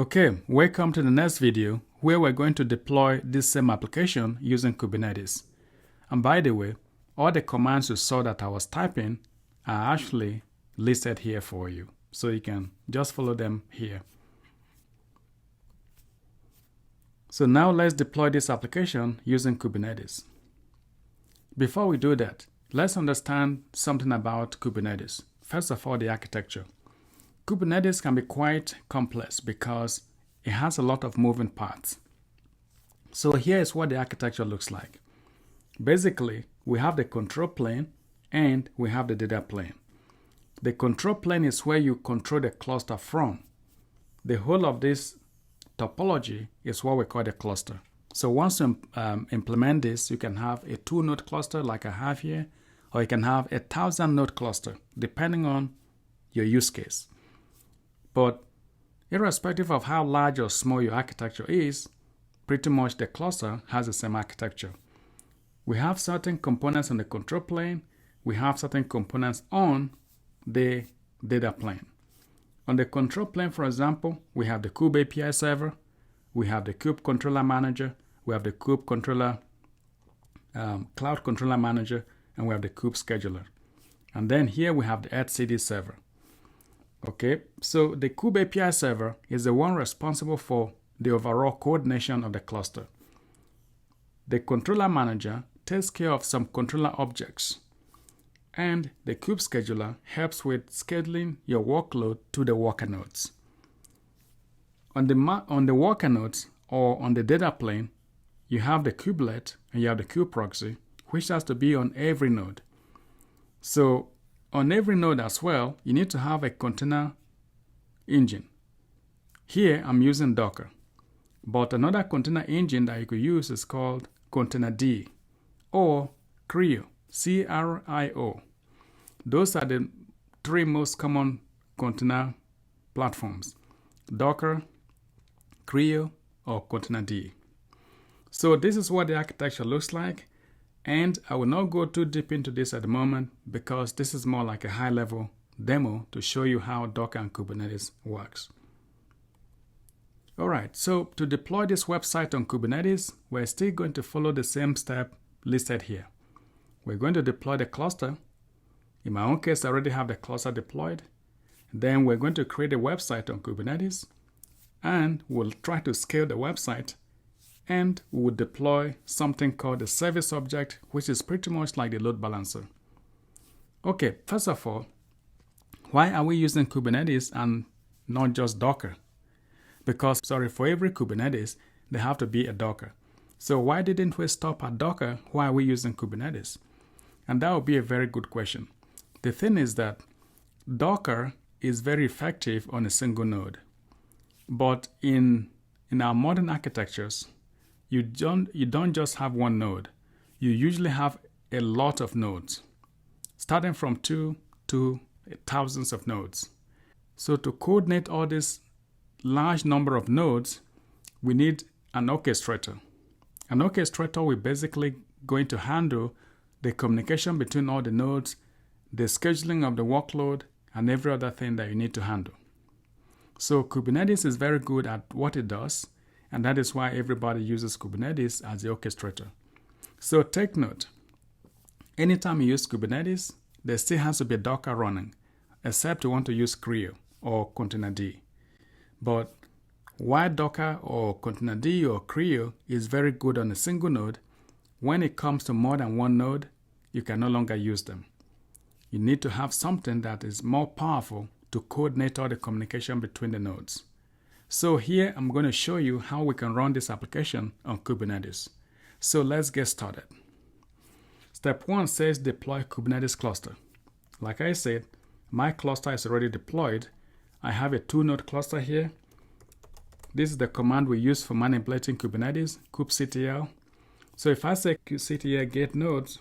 Okay, welcome to the next video where we're going to deploy this same application using Kubernetes. And by the way, all the commands you saw that I was typing are actually listed here for you. So you can just follow them here. So now let's deploy this application using Kubernetes. Before we do that, let's understand something about Kubernetes. First of all, the architecture. Kubernetes can be quite complex because it has a lot of moving parts. So here is what the architecture looks like. Basically, we have the control plane and we have the data plane. The control plane is where you control the cluster from. The whole of this topology is what we call the cluster. So once you implement this, you can have a 2-node cluster like I have here, or you can have a 1,000-node cluster, depending on your use case. But irrespective of how large or small your architecture is, pretty much the cluster has the same architecture. We have certain components on the control plane. We have certain components on the data plane. On the control plane, for example, we have the Kube API server, we have the Kube controller manager, we have the Kube controller, cloud controller manager, and we have the Kube scheduler. And then here we have the etcd server. Okay, so the Kube API server is the one responsible for the overall coordination of the cluster. The controller manager takes care of some controller objects, and the Kube scheduler helps with scheduling your workload to the worker nodes. On the worker nodes or on the data plane, you have the kubelet and you have the kube proxy, which has to be on every node. So on every node as well, you need to have a container engine. Here I'm using Docker, but another container engine that you could use is called Containerd or CRI-O, C-R-I-O. Those are the three most common container platforms: Docker, CRI-O, or Containerd. So this is what the architecture looks like, and I will not go too deep into this at the moment because this is more like a high-level demo to show you how Docker and Kubernetes works. Alright, so to deploy this website on Kubernetes, we're still going to follow the same step listed here. We're going to deploy the cluster. In my own case, I already have the cluster deployed. Then we're going to create a website on Kubernetes, and we'll try to scale the website, and we will deploy something called the service object, which is pretty much like the load balancer. Okay, first of all, why are we using Kubernetes and not just Docker? Because, for every Kubernetes, there have to be a Docker. So why didn't we stop at Docker? Why are we using Kubernetes? And that would be a very good question. The thing is that Docker is very effective on a single node. But in our modern architectures, you don't just have one node. You usually have a lot of nodes, starting from 2 to thousands of nodes. So to coordinate all this large number of nodes, we need an orchestrator. An orchestrator will basically going to handle the communication between all the nodes, the scheduling of the workload, and every other thing that you need to handle. So Kubernetes is very good at what it does, and that is why everybody uses Kubernetes as the orchestrator. So take note, anytime you use Kubernetes, there still has to be a Docker running, except you want to use CRI-O or Containerd. But why Docker or Containerd or CRI-O is very good on a single node, when it comes to more than one node, you can no longer use them. You need to have something that is more powerful to coordinate all the communication between the nodes. So here I'm going to show you how we can run this application on Kubernetes. So let's get started. Step 1 says deploy Kubernetes cluster. Like I said, my cluster is already deployed. I have a 2-node cluster here. This is the command we use for manipulating Kubernetes, kubectl. So if I say kubectl get nodes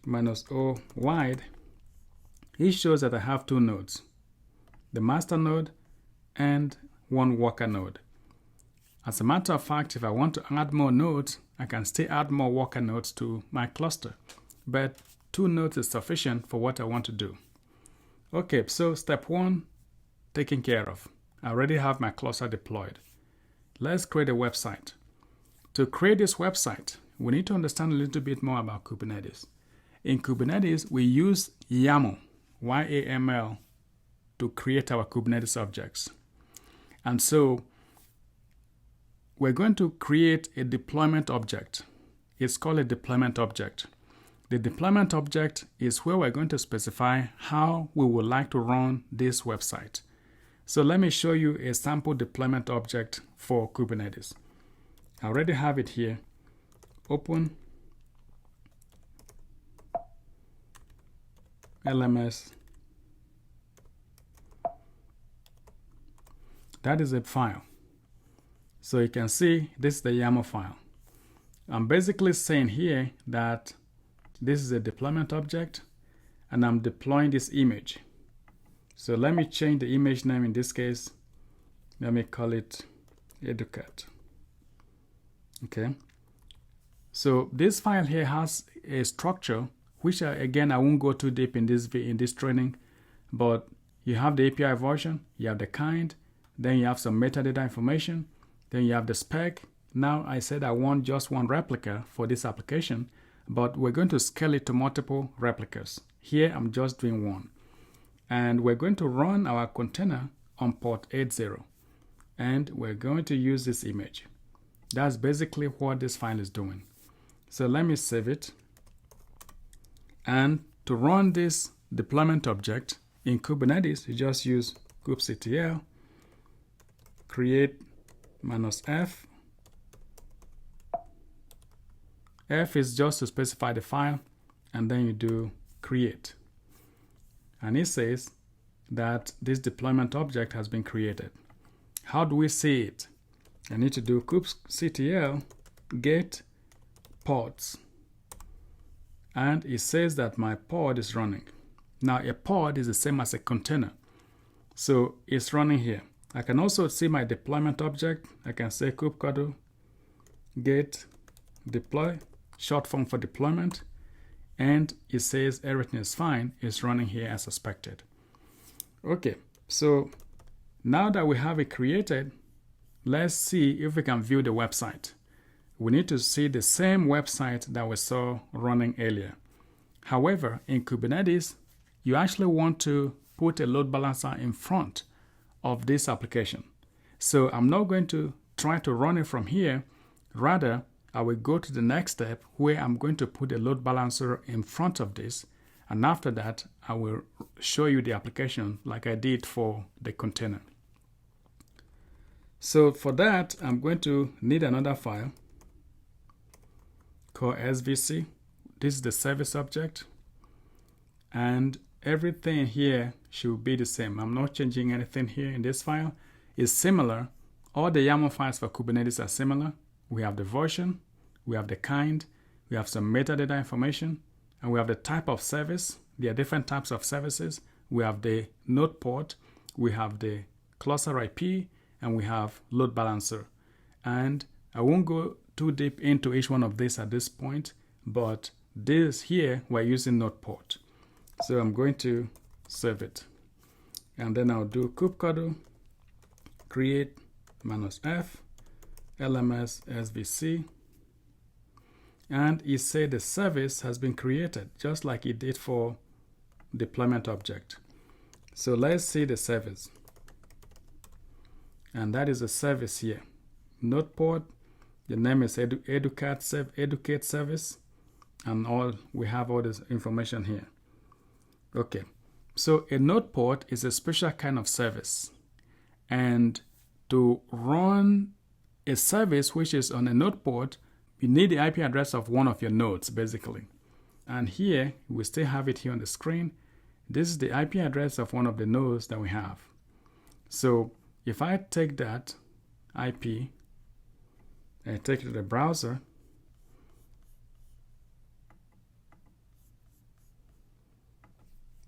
-o wide, it shows that I have 2 nodes, the master node and one worker node. As a matter of fact, if I want to add more nodes, I can still add more worker nodes to my cluster, but 2 nodes is sufficient for what I want to do. Okay, so step 1 taken care of. I already have my cluster deployed. Let's create a website. To create this website, we need to understand a little bit more about Kubernetes. In Kubernetes, we use YAML, Y-A-M-L, to create our Kubernetes objects. And so we're going to create a deployment object. It's called a deployment object. The deployment object is where we're going to specify how we would like to run this website. So let me show you a sample deployment object for Kubernetes. I already have it here. Open LMS. That is a file. So you can see this is the YAML file. I'm basically saying here that this is a deployment object and I'm deploying this image. So let me change the image name in this case. Let me call it Educat. Okay. So this file here has a structure, which again I won't go too deep in this training, but you have the API version, you have the kind, then you have some metadata information, then you have the spec. Now I said I want just one replica for this application, but we're going to scale it to multiple replicas. Here I'm just doing one. And we're going to run our container on port 80. And we're going to use this image. That's basically what this file is doing. So let me save it. And to run this deployment object in Kubernetes, you just use kubectl, create -f. F is just to specify the file, and then you do create. And it says that this deployment object has been created. How do we see it? I need to do kubectl get pods. And it says that my pod is running. Now a pod is the same as a container. So it's running here. I can also see my deployment object. I can say kubectl get deploy, short form for deployment. And it says everything is fine. It's running here as expected. Okay, so now that we have it created, let's see if we can view the website. We need to see the same website that we saw running earlier. However, in Kubernetes, you actually want to put a load balancer in front of this application. So I'm not going to try to run it from here. Rather, I will go to the next step where I'm going to put a load balancer in front of this. And after that, I will show you the application like I did for the container. So for that, I'm going to need another file called SVC. This is the service object. And everything here should be the same. I'm not changing anything here in this file. It's similar. All the YAML files for Kubernetes are similar. We have the version, we have the kind, we have some metadata information, and we have the type of service. There are different types of services. We have the node port, we have the cluster IP, and we have load balancer. And I won't go too deep into each one of these at this point, but this here, we're using node port. So I'm going to save it. And then I'll do kubectl create -f LMS SVC. And it said the service has been created, just like it did for deployment object. So let's see the service. And that is a service here. Node port, the name is Educate service, and we have all this information here. Okay, so a node port is a special kind of service. And to run a service which is on a node port, you need the IP address of one of your nodes, basically. And here, we still have it here on the screen. This is the IP address of one of the nodes that we have. So if I take that IP and take it to the browser,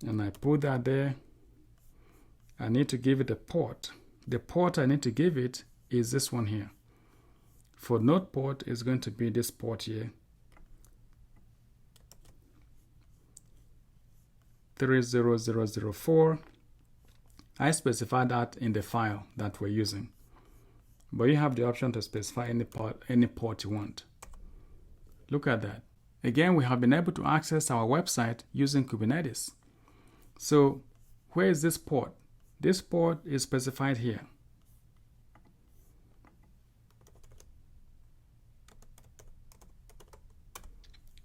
and I put that there, I need to give it a port. The port I need to give it is this one here. For node port, it's going to be this port here, 30004. I specify that in the file that we're using. But you have the option to specify any port you want. Look at that. Again, we have been able to access our website using Kubernetes. So where is this port? This port is specified here.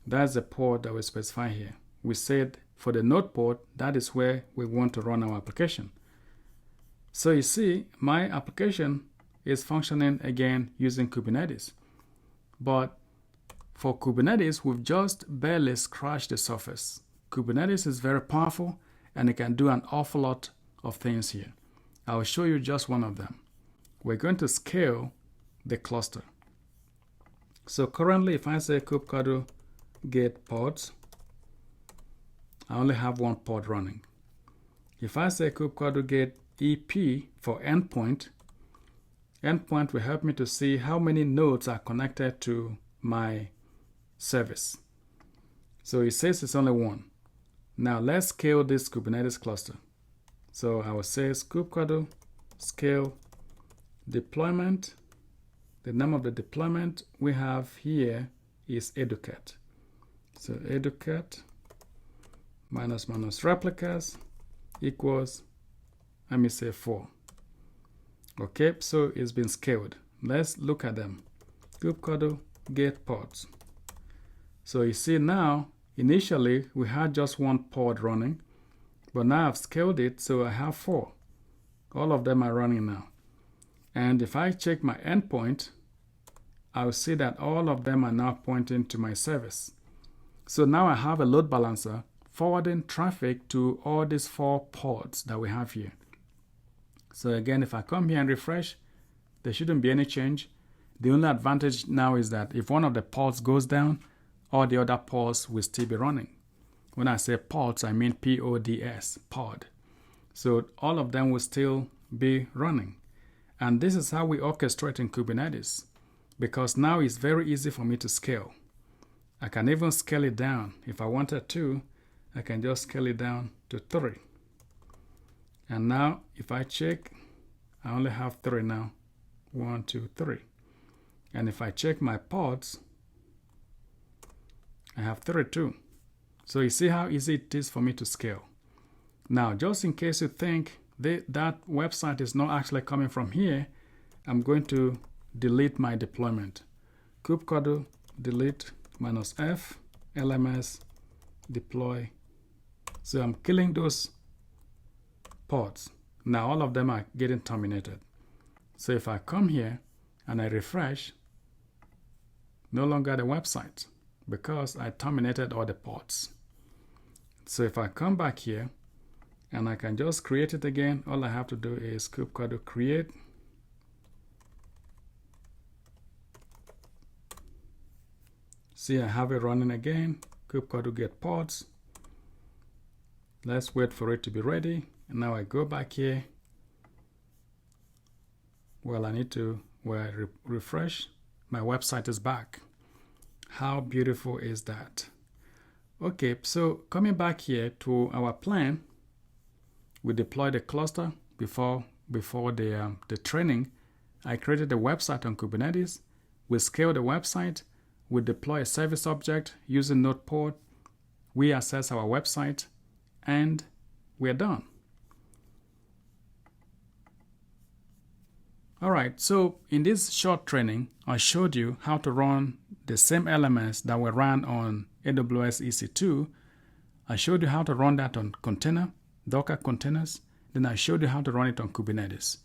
That's the port that we specify here. We said for the node port, that is where we want to run our application. So you see, my application is functioning again using Kubernetes. But for Kubernetes, we've just barely scratched the surface. Kubernetes is very powerful and it can do an awful lot of things here. I will show you just one of them. We're going to scale the cluster. So currently, if I say kubectl get pods, I only have one pod running. If I say kubectl get EP for endpoint, endpoint will help me to see how many nodes are connected to my service. So it says it's only one. Now let's scale this Kubernetes cluster. So I will say kubectl scale deployment. The name of the deployment we have here is educat. So educat minus replicas equals, let me say 4. Okay, so it's been scaled. Let's look at them. Kubectl get pods. So you see now, initially we had just one pod running, but now I've scaled it, so I have 4. All of them are running now. And if I check my endpoint, I'll see that all of them are now pointing to my service. So now I have a load balancer forwarding traffic to all these 4 pods that we have here. So again, if I come here and refresh, there shouldn't be any change. The only advantage now is that if one of the pods goes down, all the other pods will still be running. When I say pods, I mean PODS, pod. So all of them will still be running. And this is how we orchestrate in Kubernetes, because now it's very easy for me to scale. I can even scale it down. If I wanted to, I can just scale it down to 3. And now if I check, I only have 3 now. 1, 2, 3. And if I check my pods, I have 3 too. So you see how easy it is for me to scale. Now, just in case you think that website is not actually coming from here, I'm going to delete my deployment. kubectl delete -f LMS deploy. So I'm killing those pods. Now all of them are getting terminated. So if I come here and I refresh, no longer the website, because I terminated all the pods. So if I come back here and I can just create it again, all I have to do is kubectl create. See, I have it running again. Kubectl get pods. Let's wait for it to be ready. And now I go back here. Well, I need to refresh. My website is back. How beautiful is that? Okay, so coming back here to our plan, we deployed a cluster before the training. I created a website on Kubernetes. We scaled the website. We deploy a service object using node port. We access our website, and we're done. All right, so in this short training, I showed you how to run the same LMS that we ran on AWS EC2. I showed you how to run that on container, Docker containers. Then I showed you how to run it on Kubernetes.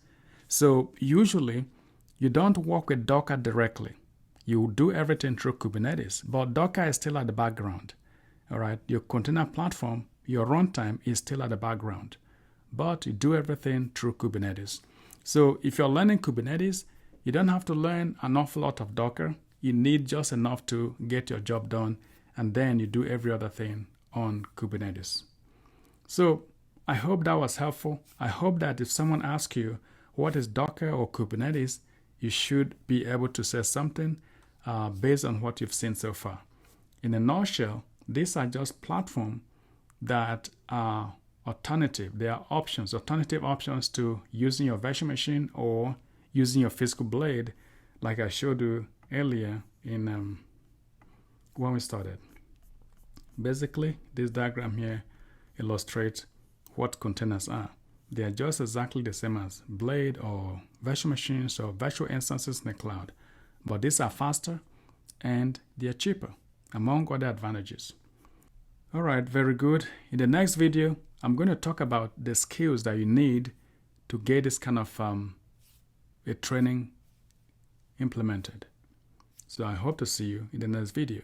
So usually, you don't work with Docker directly. You do everything through Kubernetes, but Docker is still at the background. All right, your container platform, your runtime is still at the background, but you do everything through Kubernetes. So if you're learning Kubernetes, you don't have to learn an awful lot of Docker. You need just enough to get your job done, and then you do every other thing on Kubernetes. So I hope that was helpful. I hope that if someone asks you what is Docker or Kubernetes, you should be able to say something based on what you've seen so far. In a nutshell, these are just platforms that are There are alternative options to using your virtual machine or using your physical blade, like I showed you earlier in when we started. Basically, this diagram here illustrates what containers are. They are just exactly the same as blade or virtual machines or virtual instances in the cloud, but these are faster and they are cheaper, among other advantages. Alright, very good. In the next video, I'm going to talk about the skills that you need to get this kind of a training implemented. So I hope to see you in the next video.